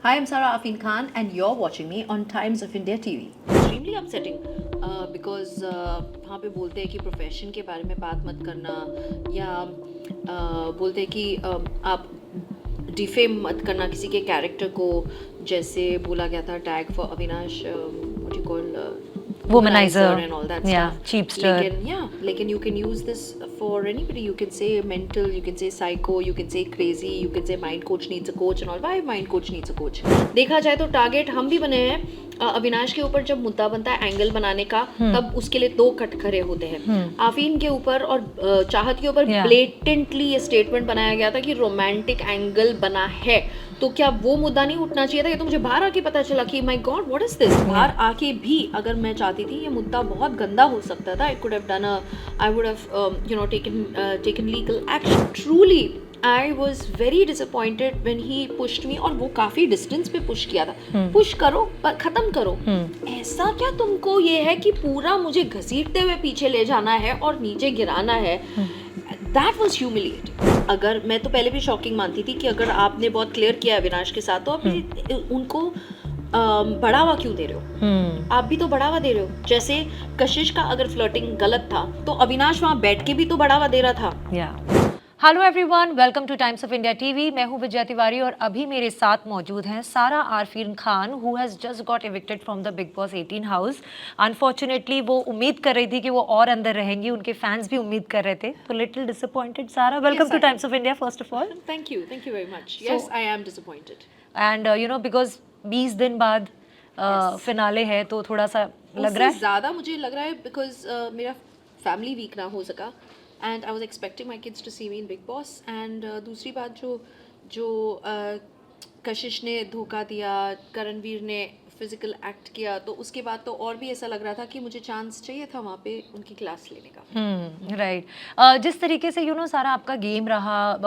Hi, I'm Sarah Afin Khan, and you're watching me on Times of India TV. Extremely upsetting because वहाँ पे बोलते हैं कि profession के बारे में बात मत करना या बोलते हैं कि आप डिफेम मत करना किसी के कैरेक्टर को, जैसे बोला गया था tag for Avinash what you call Womanizer and all that yeah stuff. cheapster Lekin you can use this for anybody. You can say mental, you can say psycho, you can say crazy, you can say mind coach needs a coach and all. Why mind coach needs a coach? देखा जाए तो target हम भी बने हैं अविनाश के ऊपर। जब मुद्दा बनता है एंगल बनाने का तब उसके लिए दो कटघरे होते हैं। आफीन के ऊपर और चाहत के ऊपर ब्लेटेंटली ये स्टेटमेंट बनाया गया था कि रोमांटिक एंगल बना है, तो क्या वो मुद्दा नहीं उठना चाहिए था? ये तो मुझे बाहर आके पता चला कि my God what is this. बाहर आके भी अगर मैं चाहती थी ये मुद्दा बहुत गंदा हो सकता था। I would have taken legal action. Truly I was very disappointed when he pushed me, और वो काफ़ी डिस्टेंस पे पुश किया था। पुश करो पर ख़त्म करो। ऐसा क्या तुमको ये है कि पूरा मुझे घसीटते हुए पीछे ले जाना है और नीचे गिराना है? That was humiliating. अगर मैं तो पहले भी शॉकिंग मानती थी कि अगर आपने बहुत क्लियर किया अविनाश के साथ, तो आप उनको बढ़ावा क्यों दे रहे हो? आप भी तो बढ़ावा दे रहे हो। जैसे कशिश का अगर फ्लर्टिंग गलत था तो अविनाश वहाँ बैठ के भी तो बढ़ावा दे रहा था। Hello everyone, welcome two times of India TV. मैं हूं विजया तिवारी और अभी मेरे साथ मौजूद हैं सारा Arfeen Khan, who has just got evicted from the big boss 18 house. Unfortunately वो उम्मीद कर रही थी कि वो और अंदर रहेंगी, उनके फैंस भी उम्मीद कर रहे थे, तो लिटिल डिसअपॉइंटेड। सारा, welcome two times of India first of all. Thank you very much. Yes, I am disappointed and you know because 20 दिन बाद फिनाले है तो थोड़ा सा लग रहा है, ज़्यादा मुझे लग रहा है बिकॉज मेरा फैमिली वीक ना हो सका, and I was expecting my kids to see me in Bigg Boss. And दूसरी बात जो कशिश ने धोखा दिया, करणवीर ने फिजिकल एक्ट किया, तो उसके बाद तो और भी ऐसा लग रहा था कि मुझे चांस चाहिए था वहाँ पे उनकी क्लास लेने का। राइट। जिस तरीके से सारा आपका गेम रहा,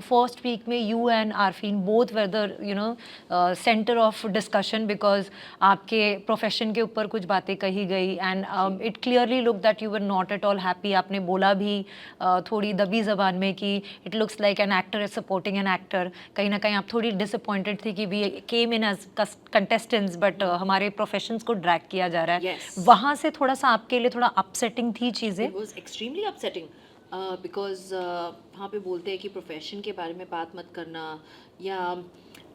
फर्स्ट वीक में you and Arfeen both were the centre of discussion because आपके प्रोफेशन के ऊपर कुछ बातें कही गई and it clearly look that you were not at all happy. आपने बोला भी थोड़ी दबी जबान में कि it looks like an actor is supporting an actor. कहीं ना कहीं आप थोड़ी डिसअपॉइंटेड थी कि we came in as contestants but हमारे प्रोफेशंस को ड्रैग किया जा रहा है। वहाँ से थोड़ा सा आपके लिए थोड़ा अपसेटिंग थी चीज़ें? It was extremely upsetting because वहाँ पे बोलते हैं कि प्रोफेशन के बारे में बात मत करना या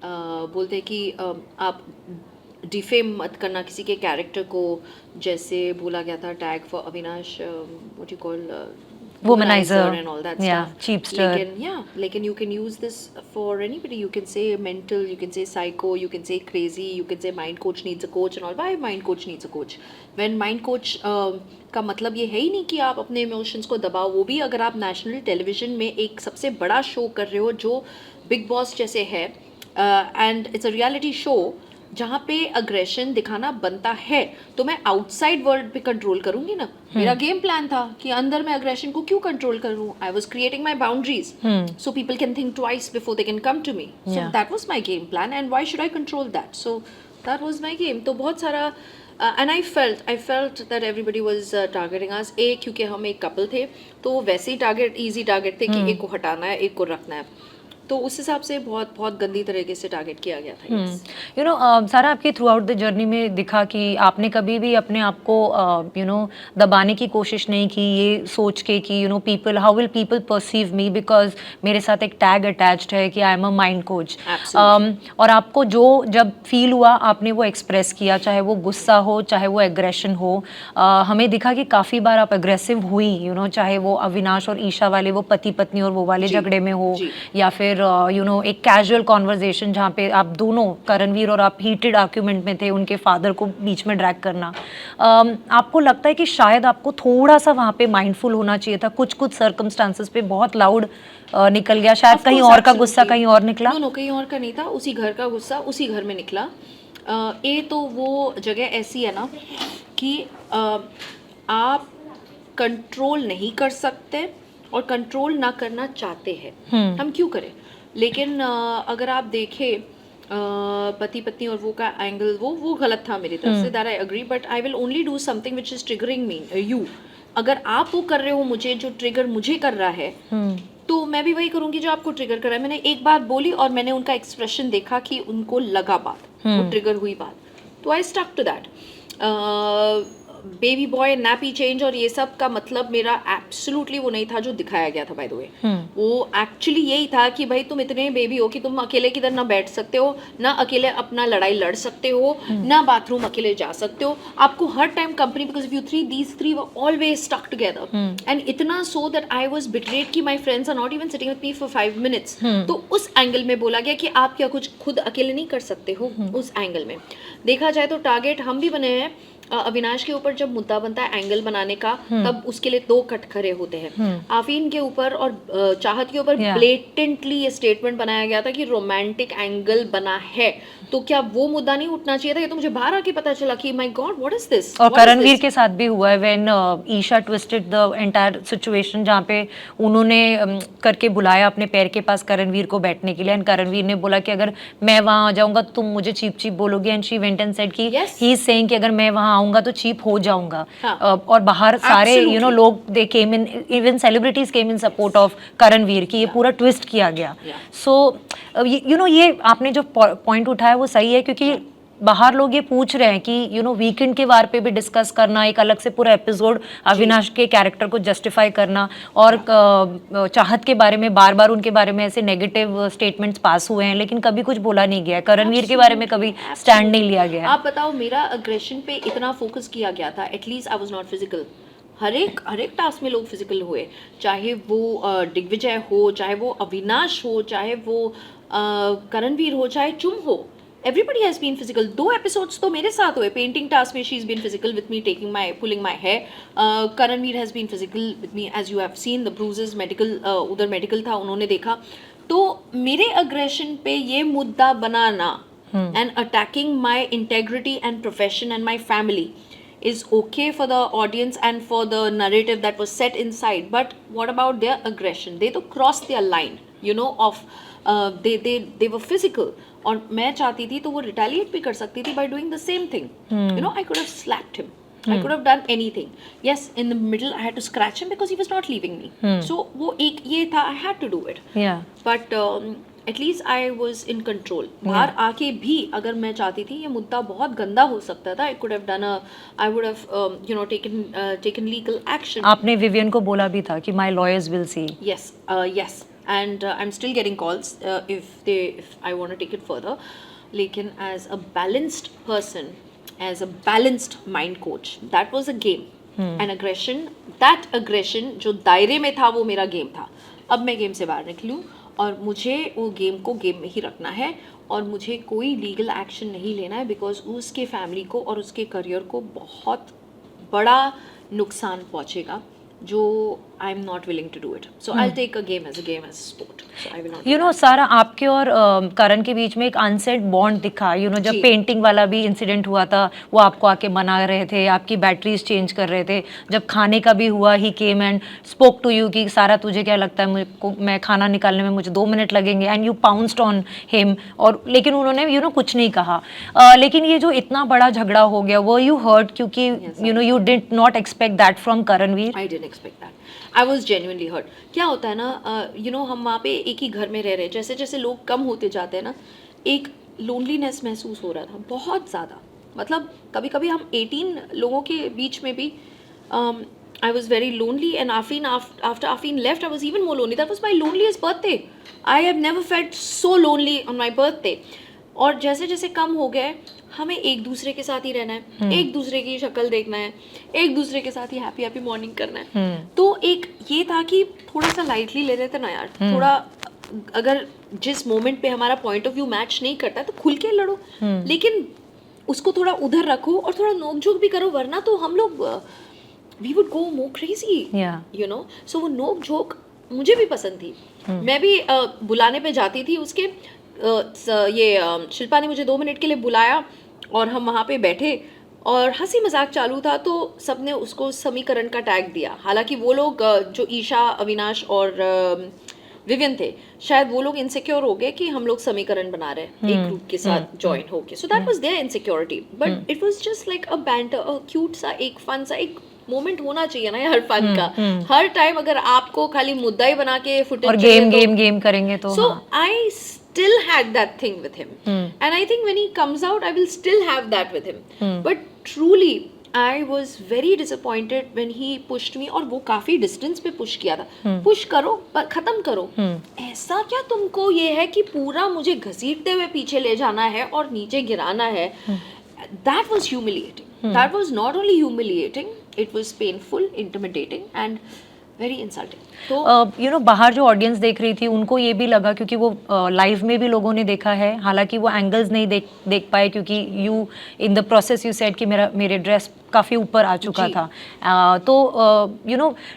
बोलते हैं कि आप डिफेम मत करना किसी के कैरेक्टर को, जैसे बोला गया था tag for Avinash what you call womanizer and all that yeah stuff. cheapster Lekin you can use this for anybody. You can say mental, you can say psycho, you can say crazy, you can say mind coach needs a coach and all. Why mind coach needs a coach? When mind coach का मतलब ये है ही नहीं कि आप अपने emotions को दबाओ। वो भी अगर आप नेशनल टेलीविजन में एक सबसे बड़ा शो कर रहे हो जो बिग बॉस जैसे है, and it's a reality show जहाँ पे अग्रेशन दिखाना बनता है, तो मैं आउटसाइड वर्ल्ड पे कंट्रोल करूंगी ना। मेरा गेम प्लान था कि अंदर मैं अग्रेशन को क्यों कंट्रोल करूं। I was creating my boundaries so people can think twice before they can come to me. So that was my game plan and why should I control that? So that was my game. तो बहुत सारा and I felt that everybody was targeting us. क्योंकि हम एक couple थे तो वैसे ही easy target थे कि एक को हटाना है, एक को रखना है, तो उस हिसाब से बहुत बहुत गंदी तरीके से टारगेट किया गया था। सारा आपकी थ्रू आउट द जर्नी में दिखा कि आपने कभी भी अपने आप को दबाने की कोशिश नहीं की, ये सोच के कि people how will people perceive me because मेरे साथ एक टैग अटैच्ड है कि I am a mind coach. और आपको जो जब फील हुआ आपने वो एक्सप्रेस किया, चाहे वो गुस्सा हो चाहे वो एग्रेशन हो। हमें दिखा कि काफ़ी बार आप एग्रेसिव हुई, चाहे वो अविनाश और ईशा वाले वो पति पत्नी और वो वाले झगड़े में हो, या फिर एक कैजुअल कॉन्वर्जेशन जहाँ पे आप दोनों, करणवीर और आप, हीटेड आर्ग्यूमेंट में थे, उनके फादर को बीच में ड्रैग करना। आपको लगता है कि शायद आपको थोड़ा सा वहाँ पे माइंडफुल होना चाहिए था? कुछ सर्कमस्टांसेस पे बहुत लाउड निकल गया, शायद कहीं और का गुस्सा कहीं और निकला। नो, कहीं और का नहीं था, उसी घर का गुस्सा उसी घर में निकला। तो वो जगह ऐसी है ना कि आप कंट्रोल नहीं कर सकते और कंट्रोल ना करना चाहते हैं। हम क्यों करें? लेकिन अगर आप देखें पति पत्नी और वो का एंगल, वो गलत था मेरी तरफ से, that I agree, but I will only do something which is triggering me you. अगर आप वो कर रहे हो मुझे जो ट्रिगर मुझे कर रहा है, तो मैं भी वही करूंगी जो आपको ट्रिगर कर रहा है। मैंने एक बात बोली और मैंने उनका एक्सप्रेशन देखा कि उनको लगा बात, वो ट्रिगर हुई बात, तो I stuck to that. Baby boy nappy change और ये सब का मतलब मेरा एब्सोल्युटली वो नहीं था जो दिखाया गया था बाय द वे। वो एक्चुअली यही था कि भाई तुम इतने बेबी हो कि तुम अकेले किधर ना बैठ सकते हो, ना अकेले अपना लड़ाई लड़ सकते हो, ना बाथरूम अकेले जा सकते हो, आपको हर time company, because if you three these three were always stuck together and इतना so that I was betrayed कि my friends are not even sitting with me for 5 minutes. तो उस एंगल में बोला गया कि आप क्या कुछ खुद अकेले नहीं कर सकते हो। उस एंगल में देखा जाए तो टारगेट हम भी बने हैं। अविनाश के ऊपर जब मुद्दा बनता है एंगल बनाने का, तब उसके लिए 2 कटघरे होते हैं। आफीन के ऊपर और चाहत के ऊपर ब्लेटेंटली ये स्टेटमेंट बनाया गया था कि रोमांटिक एंगल बना है, तो क्या वो मुद्दा नहीं उठना चाहिए था? ये तो मुझे बाहर आके पता चला कि my God what is this. और करणवीर के साथ भी हुआ है when Isha twisted the entire situation, जहाँ पे उन्होंने करके बुलाया अपने पैर के पास करणवीर को बैठने के लिए, एंड करणवीर ने बोला कि अगर मैं वहां आ जाऊंगा तो तुम मुझे चीप चीप बोलोगे, and she went and said कि ही इज सेइंग कि अगर मैं वहां आऊंगा तो चीप हो जाऊंगा। और बाहर सारे लोग they came in, even celebrities came in support of Karanveer कि ये पूरा ट्विस्ट किया गया। सो ये आपने जो पॉइंट उठाया वो सही है, क्योंकि बाहर लोग ये पूछ रहे हैं कि वीकेंड के वार पे भी डिस्कस करना, एक अलग से पूरा एपिसोड अविनाश के कैरेक्टर को जस्टिफाई करना, और चाहत के बारे में बार बार उनके बारे में ऐसे नेगेटिव स्टेटमेंट्स पास हुए हैं, लेकिन कभी कुछ बोला नहीं गया। करणवीर के बारे में कभी स्टैंड नहीं लिया गया। आप बताओ, मेरा अग्रेशन पे इतना फोकस किया गया था, at least I was not physical. हर एक टास्क में लोग फिजिकल हुए, चाहे वो दिग्विजय हो, चाहे वो अविनाश हो, चाहे वो करणवीर हो, चाहे चुम हो। Everybody has been physical. 2 episodes तो मेरे साथ हुए। पेंटिंग टास्क में she's been physical with me, pulling my hair. Karanveer has been physical with me, as you have seen the bruises. Medical उधर medical था, उन्होंने देखा। तो मेरे aggression पे ये मुद्दा बनाना and attacking my integrity and profession and my family is okay for the audience and for the narrative that was set inside. But what about their aggression? They तो crossed their line, of they were physical. और मैं चाहती थी तो वो retaliate भी कर सकती थी by doing the same thing. I could have slapped him. I could have done anything. Yes, in the middle I had to scratch him because he was not leaving me. So वो एक ये था, I had to do it. Yeah. But at least I was in control. बाहर आके भी अगर मैं चाहती थी, ये मुद्दा बहुत गंदा हो सकता था. I would have taken legal action. आपने विवियन को बोला भी था कि my lawyers will see. Yes, yes. And I'm still getting calls if I want to take it further. Lekin as a balanced person, as a balanced mind coach, that was a game. And that aggression जो दायरे में था वो मेरा game था. अब मैं game से बाहर निकलूँ और मुझे वो गेम को गेम में ही रखना है और मुझे कोई लीगल एक्शन नहीं लेना है, बिकॉज उसके फैमिली को और उसके करियर को बहुत बड़ा नुकसान पहुँचेगा, जो I am not willing to do it. So I will take a game as a sport. So I will not. Sara आपके और करण के बीच में एक अनसेड बॉन्ड दिखा. जब पेंटिंग वाला भी इंसिडेंट हुआ था, वो आपको आके मना रहे थे, आपकी बैटरीज चेंज कर रहे थे. जब खाने का भी हुआ, he came and spoke to you कि सारा तुझे क्या लगता है मैं खाना निकालने में मुझे 2 मिनट लगेंगे, and you pounced on him. और लेकिन उन्होंने कुछ नहीं कहा. लेकिन ये जो इतना बड़ा झगड़ा हो गया, वो यू हर्ट, क्योंकि you did not expect that from Karanveer. I didn't expect that. I was genuinely hurt. क्या होता है ना, हम वहाँ पे एक ही घर में रह रहे, जैसे जैसे लोग कम होते जाते हैं ना, एक लोनलीनेस महसूस हो रहा था बहुत ज़्यादा. मतलब कभी कभी हम 18 लोगों के बीच में भी I was very lonely, and after Afeen left, I was even more lonely. That was my loneliest birthday. I have never felt so lonely on my birthday. और जैसे जैसे कम हो गए, हमें एक दूसरे के साथ ही रहना है, एक दूसरे की शक्ल देखना है, एक दूसरे के साथ ही हैप्पी मॉर्निंग करना है. तो एक ये था कि थोड़ा सा लाइटली ले रहे थे ना यार, थोड़ा अगर जिस मोमेंट पे हमारा पॉइंट ऑफ व्यू मैच नहीं करता है तो खुल के लड़ो, लेकिन उसको थोड़ा उधर रखो और थोड़ा नोक-झोंक भी करो, वरना तो हम लोग we would go more crazy. So वो नोक-झोंक मुझे भी पसंद थी. मैं भी बुलाने पे जाती थी उसके. शिल्पा ने मुझे 2 मिनट के लिए बुलाया और हम वहाँ पे बैठे और हंसी मजाक चालू था, तो सबने उसको समीकरण का टैग दिया. हालांकि वो लोग जो ईशा, अविनाश और विवियन थे, शायद वो लोग इनसिक्योर हो गए कि हम लोग समीकरण बना रहे हैं एक ग्रुप के साथ ज्वाइन होके. So that was their insecurity, but it was just like a banter, a cute सा, एक फन सा, एक मोमेंट होना चाहिए ना यार फन का। हर टाइम अगर आपको खाली मुद्दा ही बना के फुटेज और गेम करेंगे तो so I still had that thing with him and I think when he comes out I will still have that with him but truly I was very disappointed when he pushed me और वो काफी distance पे push किया था। Push करो पर खत्म करो। ऐसा क्या तुमको ये है कि पूरा मुझे घसीटते हुए पीछे ले जाना है और नीचे गिराना है? That was humiliating. That was not only humiliating, it was painful, intimidating and very insulting. तो बाहर जो ऑडियंस देख रही थी उनको ये भी लगा, क्योंकि वो लाइव में भी लोगों ने देखा है, हालांकि वो एंगल्स नहीं देख पाए क्योंकि you in the process you said कि मेरे ड्रेस काफ़ी ऊपर आ चुका था। तो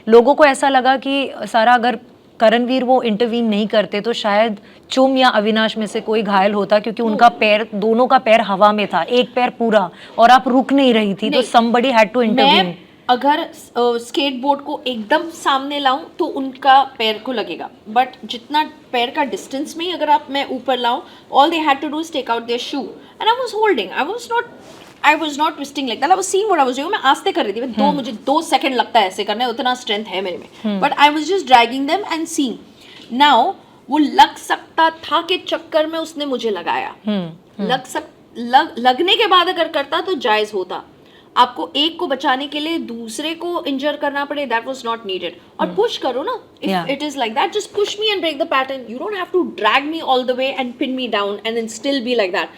लोगों को ऐसा लगा कि सारा अगर करणवीर वो इंटरवीन नहीं करते तो शायद चुम या अविनाश में से कोई घायल होता, क्योंकि उनका पैर, दोनों का पैर हवा में था, एक पैर पूरा, और आप रुक नहीं रही थी, तो somebody had to intervene. अगर स्केटबोर्ड को एकदम सामने लाऊं तो उनका पैर को लगेगा, बट जितना पैर का डिस्टेंस में ही अगर मैं ऊपर लाऊं, all they had to do is take out their shoe and I was holding, I was not twisting like that, I was seeing what I was doing. मैं आस्ते कर रही थी, मुझे 2 सेकंड लगता है ऐसे करने, उतना स्ट्रेंथ है मेरे में, but I was just dragging them and seeing. Now वो लग सकता था के चक्कर में उसने मुझे लगाया, लगने के बाद अगर करता तो जायज होता। आपको एक को बचाने के लिए दूसरे को इंजर करना पड़े, दैट वाज नॉट नीडेड। और पुश करो ना, if it is like that, just push me and break the pattern, you don't have to drag me all the way and pin me down and then still be like that.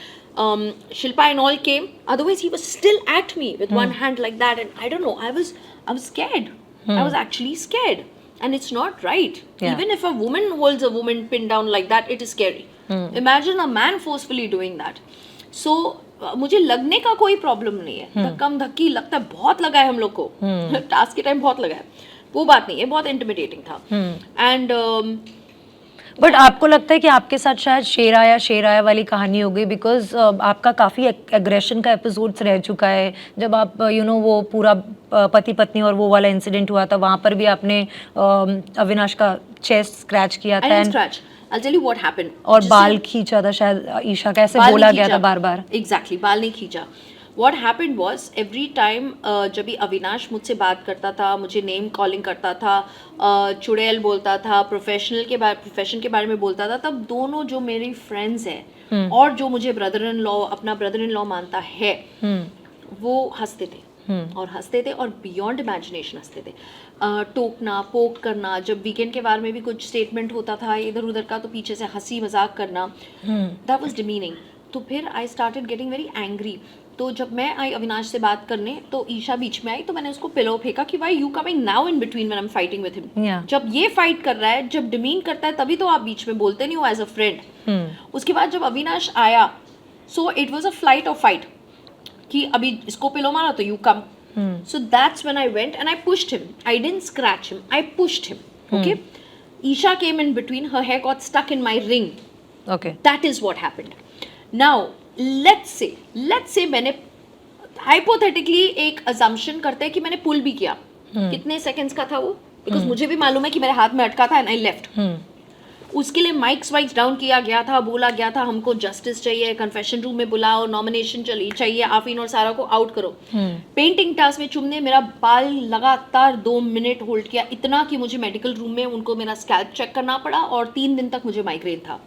Shilpa and all came, otherwise he was still at me with one hand like that, and I don't know, I was scared. I was actually scared, and it's not right. Even if a woman holds a woman pinned down like that, it is scary. Imagine a man forcefully doing that. So मुझे लगने का कोई problem नहीं है, धक्कम धक्की लगता है, बहुत लगा है हम लोग को, टास्क के टाइम बहुत लगा है, वो बात नहीं है, बहुत इंटिमिडेटिंग था. एंड बट आपको लगता है कि आपके साथ शायद शेर आया वाली कहानी हो गई, बिकॉज आपका काफ़ी एग्रेशन का एपिसोड्स रह चुका है, जब आप वो पूरा पति पत्नी और वो वाला इंसिडेंट हुआ था, वहाँ पर भी आपने अविनाश का चेस्ट स्क्रैच किया था, I'll tell you what happened. और बाल खींचा था शायद ईशा, कैसे बोला गया था बार बार. Exactly, बाल नहीं खींचा. What happened was every time जब भी अविनाश मुझसे बात करता था, मुझे नेम कॉलिंग करता था, चुड़ैल बोलता था, प्रोफेशन के बारे में बोलता था, तब दोनों जो मेरी फ्रेंड्स हैं और जो मुझे अपना ब्रदर इन लॉ मानता है, वो हंसते थे और हंसते थे और बियॉन्ड इमेजिनेशन हंसते थे. टोकना, पोक करना, जब वीकेंड के बारे में भी कुछ स्टेटमेंट होता था इधर उधर का, तो पीछे से हंसी मजाक करना, दैट वाज डिमीनिंग. तो फिर I started getting very angry. तो जब मैं आई अविनाश से बात करने, तो ईशा बीच में आई, तो मैंने उसको पिलो फेंका कि why you coming now in between when I am fighting with him. जब ये फाइट कर रहा है, जब डिमीन करता है, तभी तो आप बीच में बोलते नहीं हो एज अ फ्रेंड. उसके बाद जब अविनाश आया, so it was a flight of fight कि अभी इसको पिलो मारा तो you come. So that's when I went and I pushed him. I didn't scratch him, I pushed him. Okay? Isha came in between, her hair got stuck in my ring. Okay. That is what happened. Now, let's say मैंने hypothetically एक assumption करते हैं कि मैंने pull भी किया. कितने seconds का था वो? Because मुझे भी मालूम है कि मेरे हाथ में अटका था and I left. उसके लिए माइक्स डाउन किया गया था, बोला गया था हमको जस्टिस चाहिए, कन्फेशन रूम में बुलाओ, नॉमिनेशन चाहिए, आफरीन और सारा को आउट करो. पेंटिंग टास्क में चुमने मेरा बाल लगातार 2 मिनट होल्ड किया, इतना कि मुझे मेडिकल रूम में उनको मेरा स्कैल्प चेक करना पड़ा और 3 दिन तक मुझे माइग्रेन था.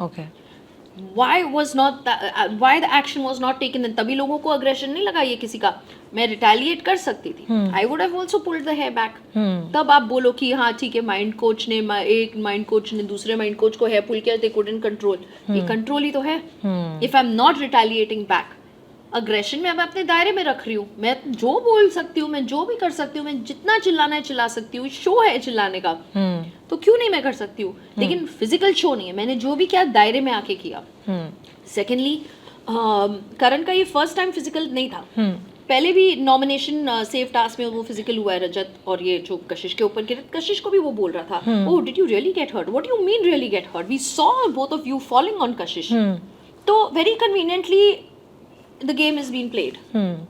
Okay. why the action was not taken then? तभी लोगों को अग्रेशन नहीं लगा ये किसी का. मैं रिटेलिएट कर सकती थी. I would have also pulled the hair back. तब आप बोलो कि हाँ ठीक है, माइंड कोच ने एक माइंड कोच ने दूसरे माइंड कोच को हेयर पुल किया, they couldn't control. ये कंट्रोल ही तो है. If I'm not retaliating back, aggression में अब अपने दायरे में रख रही हूँ, मैं जो बोल सकती हूँ, मैं जो भी कर सकती हूँ, मैं जितना चिल्लाना है चिल्ला सकती हूँ, शो है चिल्लाने का, तो क्यों नहीं मैं कर सकती हूँ. लेकिन फिजिकल शो नहीं है, मैंने जो भी किया दायरे में आके किया. सेकेंडली, करण का ये फर्स्ट टाइम फिजिकल नहीं था. पहले भी नॉमिनेशन सेफ टास्क में वो फिजिकल हुआ है, रजत और ये जो कशिश के ऊपर गिरे, कशिश को भी वो बोल रहा था, oh did you really get hurt, what you mean really get hurt, we saw both of you falling on Kashish. तो very conveniently the game is being played.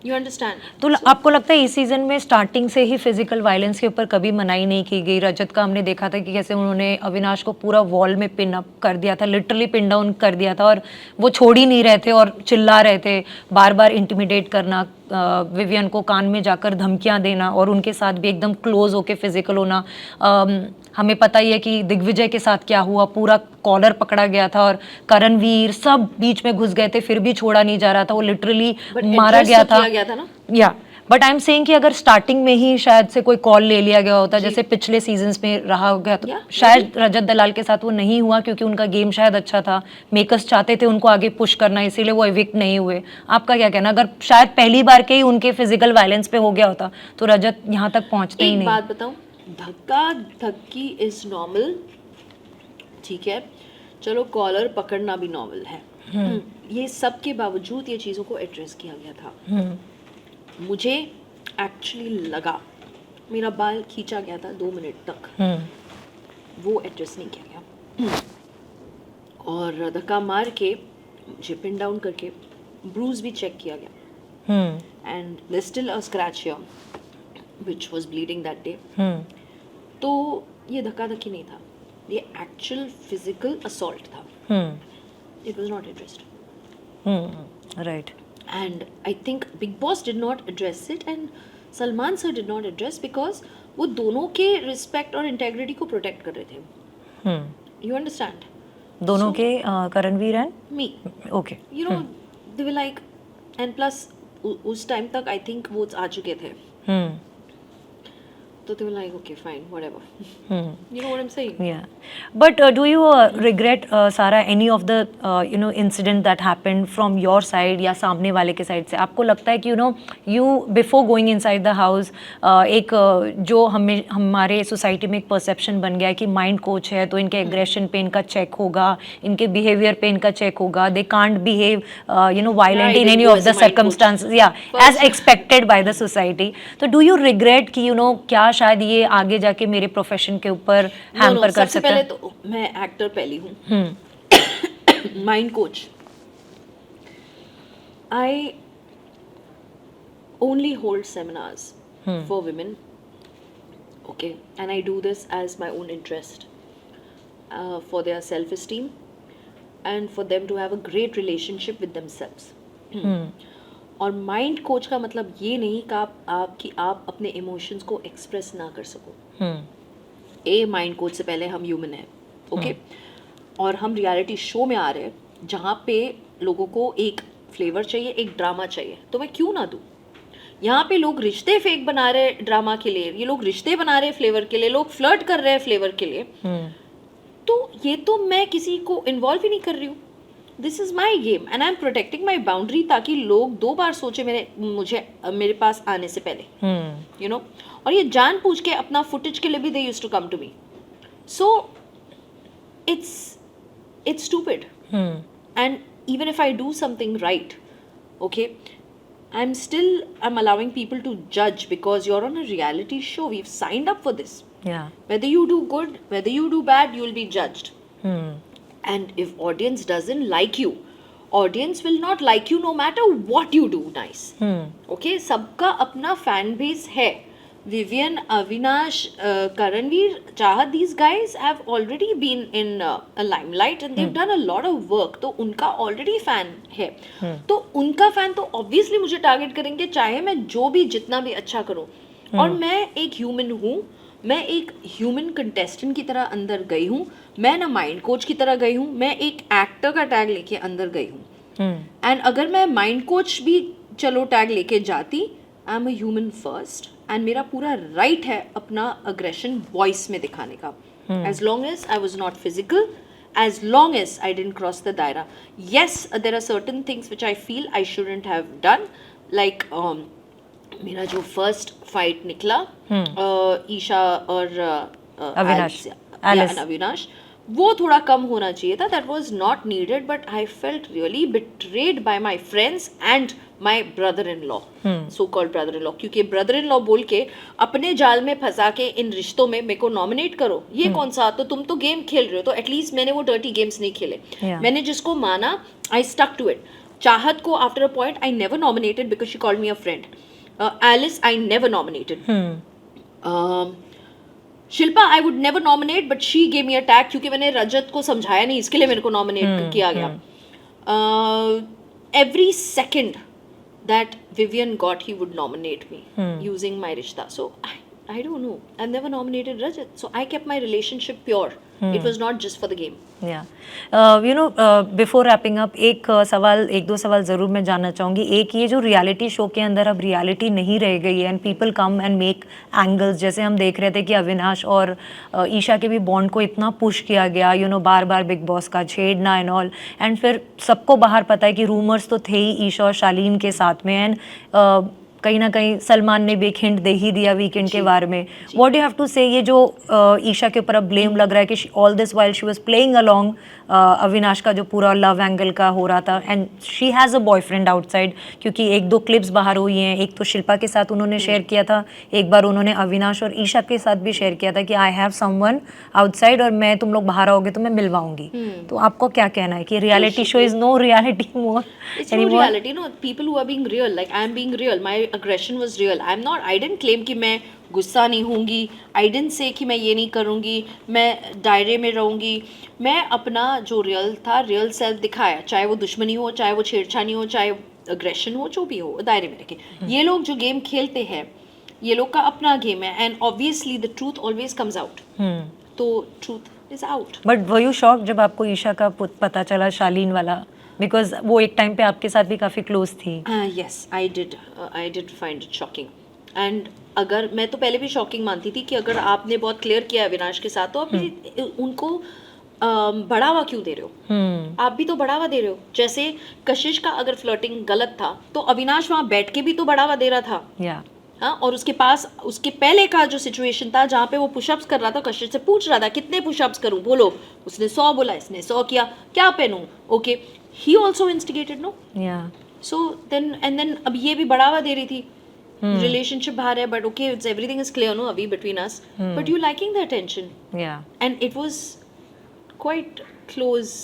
You understand? तो आपको लगता है इस सीजन में स्टार्टिंग से ही फिजिकल वायलेंस के ऊपर कभी मनाही नहीं की गई? रजत का हमने देखा था कि कैसे उन्होंने अविनाश को पूरा वॉल में पिन अप कर दिया था, लिटरली पिन डाउन कर दिया था, और वो छोड़ ही नहीं रहे थे और चिल्ला रहे थे, बार बार इंटिमिडेट करना. विवियन को कान में जाकर धमकियां देना और उनके साथ भी एकदम क्लोज होके फिजिकल होना। हमें पता ही है कि दिग्विजय के साथ क्या हुआ, पूरा कॉलर पकड़ा गया था और करणवीर सब बीच में घुस गए थे, फिर भी छोड़ा नहीं जा रहा था, वो लिटरली मारा गया था। ना या बट आई एम सेइंग कि अगर स्टार्टिंग में ही शायद से कोई कॉल ले लिया गया होता, जैसे पिछले सीजन्स में रहा गया, तो शायद रजत दलाल के साथ वो नहीं हुआ, क्योंकि उनका गेम शायद अच्छा था, मेकर्स चाहते थे उनको आगे पुश करना, इसीलिए वो इविक्ट नहीं हुए। आपका क्या कहना, अगर शायद पहली बार के ही उनके फिजिकल वायलेंस पे हो गया होता तो रजत यहाँ तक पहुँचते ही नहीं। एक बात बताऊं, धक्का धक्की इज नॉर्मल, ठीक है, चलो कॉलर पकड़ना भी नॉर्मल है, ये सब के बावजूद ये चीज़ों को एड्रेस किया गया था। मुझे एक्चुअली लगा, मेरा बाल खींचा गया था 2 मिनट तक, वो एड्रेस नहीं किया गया, और धक्का मार के मुझे पिन डाउन करके ब्रूज भी चेक किया गया, and there still a scratch here which was bleeding that day. तो ये धक्का धक्की नहीं था, ये एक्चुअल फिजिकल असॉल्ट था। It was not addressed, right, and I think Big Boss did not address it and Salman sir did not address because वो दोनों के रिस्पेक्ट और इंटेग्रिटी को प्रोटेक्ट कर रहे थे। You understand? दोनों के Karanveer and Me, okay, you know, they were like, and plus उस टाइम तक आई थिंक वो आ चुके थे, तो they were like, okay fine whatever, you know what I'm saying? Yeah, but do you regret Sara any of the incident that happened from your side या सामने वाले के साइड से? आपको लगता है कि you before going inside the house एक जो हमारे सोसाइटी में एक परसेप्शन बन गया है कि माइंड कोच है तो इनके एग्रेशन पे इनका चेक होगा, इनके बिहेवियर पे इनका चेक होगा, they can't behave violent in any of the circumstances, as expected by the society. तो do you regret कि क्या शायद ये आगे जाके मेरे प्रोफेशन के ऊपर हैम्पर कर सकता है? सबसे पहले तो मैं एक्टर पहली हूँ, mind coach, I only hold seminars for women, okay, and I do this as my own interest, for their self-esteem and for them to have a great relationship with themselves. और mind coach का मतलब ये नहीं कि आप अपने emotions को express ना कर सको। माइंड कोच से पहले हम ह्यूमन हैं, ओके, और हम रियलिटी शो में आ रहे हैं जहाँ पे लोगों को एक फ्लेवर चाहिए, एक ड्रामा चाहिए, तो मैं क्यों ना दूँ? यहाँ पे लोग रिश्ते फेक बना रहे ड्रामा के लिए, ये लोग रिश्ते बना रहे फ्लेवर के लिए, लोग फ्लर्ट कर रहे हैं फ्लेवर के लिए, तो ये तो मैं किसी को इन्वॉल्व ही नहीं कर रही हूँ। This is my game and I am protecting my boundary, ताकि लोग 2 बार सोचे मेरे पास आने से पहले, you know, और ये जान पूछ के अपना फुटेज के लिए भी they used to come to me, so it's stupid. And even if I do something right, okay, I'm allowing people to judge because you're on a reality show. We've signed up for this. Yeah. Whether you do good, whether you do bad, you'll be judged. And if audience doesn't like you, audience will not like you no matter what you do nice. Okay, सबका अपना fan base है. Vivian, Avinash, Karanveer, Chahat, these guys have already been in a limelight and they've done a lot of work. तो उनका already fan है. तो उनका fan तो obviously मुझे target करेंगे, चाहे मैं जो भी जितना भी अच्छा करूँ. और मैं एक human हूँ, मैं एक human contestant की तरह अंदर गई हूँ, मैं ना mind coach की तरह गई हूँ, मैं एक actor का tag लेके अंदर गई हूँ. And अगर मैं mind coach भी चलो tag लेके जाती, I'm a human first. And मेरा पूरा राइट है अपना अग्रेशन वॉइस में दिखाने का, as long as I was not physical, as long as I didn't cross the दायरा. Yes, there are certain things which I feel I shouldn't have done, like मेरा जो फर्स्ट फाइट निकला ईशा और अविनाश, वो थोड़ा कम होना चाहिए था. That was not needed, but I felt really betrayed bye my friends and my brother in law, so called brother in law, क्योंकि ब्रदर इन लॉ बोल के अपने जाल में फंसा के इन रिश्तों में मेरे को नॉमिनेट करो, ये कौन सा, तो तुम तो गेम खेल रहे हो. तो एटलीस्ट मैंने वो डर्टी गेम्स नहीं खेले. मैंने जिसको माना आई स्टक टू इट. चाहत को after a point I never nominated because she called me a friend. Alice I never nominated. Shilpa I would never nominate but she gave me a tag, क्योंकि मैंने रजत को समझाया नहीं, इसके लिए मेरे को नॉमिनेट किया गया. Every second that Vivian got he would nominate me using my rishta. So I don't know. I never nominated Rajat. So I kept my relationship pure. It was not just for the game. या you know before wrapping up एक दो सवाल ज़रूर मैं जानना चाहूँगी. एक, ये जो रियलिटी शो के अंदर अब रियलिटी नहीं रह गई है and people come and make angles, जैसे हम देख रहे थे कि अविनाश और ईशा के भी बॉन्ड को इतना पुश किया गया, you know, bar bar big boss का छेड़ना एंड ऑल, एंड फिर सबको बाहर पता है कि रूमर्स तो थे ही ईशा और शालीन के साथ में, एंड कहीं ना कहीं सलमान ने भी एक हिंट दे ही दिया वीकेंड के बारे में. व्हाट यू हैव टू से, ये जो ईशा के ऊपर अब ब्लेम लग रहा है कि all this while she was playing along Avinash का जो पूरा लव एंगल का हो रहा था, and she has a boyfriend outside, क्योंकि एक दो क्लिप्स बाहर हुई हैं. एक तो शिल्पा के साथ उन्होंने शेयर किया था, एक बार उन्होंने अविनाश और ईशा के साथ भी शेयर किया था कि आई हैव समवन आउटसाइड और मैं, तुम लोग बाहर आओगे तो मैं मिलवाऊंगी. तो आपको क्या कहना है कि reality show is no reality more It's no reality, no. People who are being real, like I am being real. My aggression was real. I didn't claim कि मैं गुस्सा नहीं होंगी. I didn't say कि मैं ये नहीं करूँगी, मैं दायरे में रहूँगी. मैं अपना जो रियल था, रियल सेल्फ दिखाया. चाहे वो दुश्मनी हो, चाहे वो छेड़छानी हो, चाहे अग्रेशन हो, जो भी हो, दायरे में रखे. ये लोग जो गेम खेलते हैं, ये लोग का अपना गेम है, and obviously the truth always comes out. तो truth is out. But were you shock जब आपको ईशा का पता चला, शालीन वाला, बिकॉज वो एक टाइम पे आपके साथ भी काफ़ी क्लोज थी. Yes, I did find it shocking. And अगर मैं तो पहले भी शॉकिंग मानती थी कि अगर आपने बहुत क्लियर किया अविनाश के साथ, तो आप भी उनको बढ़ावा क्यों दे रहे हो? आप भी तो बढ़ावा दे रहे हो. जैसे कशिश का अगर फ्लर्टिंग गलत था, तो अविनाश वहाँ बैठ के भी तो बढ़ावा दे रहा था. हाँ, और उसके पास उसके पहले का जो सिचुएशन था जहाँ पे वो पुशअप्स कर रहा था, कशिश से पूछ रहा था कितने पुशअप्स करूँ, बोलो. उसने 100 बोला, इसने 100 किया, क्या पहनूं? Okay, he also instigated, no? Yeah. So then अब ये भी बढ़ावा दे रही थी. Relationship बाहर है, but okay, it's everything is clear, no, अभी between us. But you liking the attention. Yeah. And it was quite close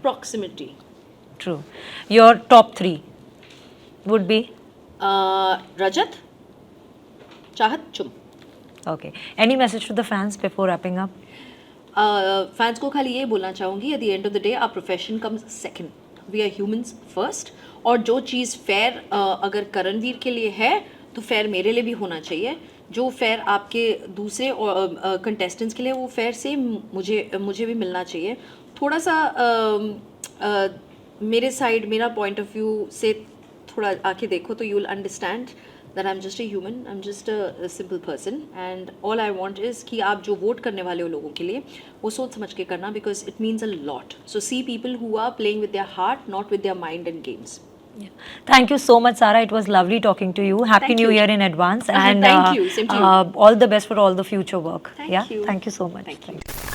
proximity. True. Your top 3 would be? Rajat, Chahat, Chum. Okay. Any message to the fans before wrapping up? Fans को खाली ये बोलना चाहूँगी, at the end of the day our profession comes second. We are humans first. और जो चीज़ fair अगर करणवीर के लिए है, तो फेयर मेरे लिए भी होना चाहिए. जो फेयर आपके दूसरे कंटेस्टेंट्स के लिए, वो फेयर से मुझे भी मिलना चाहिए. थोड़ा सा मेरे साइड, मेरा पॉइंट ऑफ व्यू से थोड़ा आके देखो तो you will understand that I'm just a human, I'm just a simple person, and all I want is कि आप जो वोट करने वाले हो लोगों के लिए, वो सोच समझ के करना, because it means a lot. So see people who are playing with their heart, not with their mind and games. Yeah. Thank you so much, Sarah. It was lovely talking to you. Happy New Year in advance, and thank you. Same to you. All the best for all the future work. Thank you. Thank you so much. Thank you.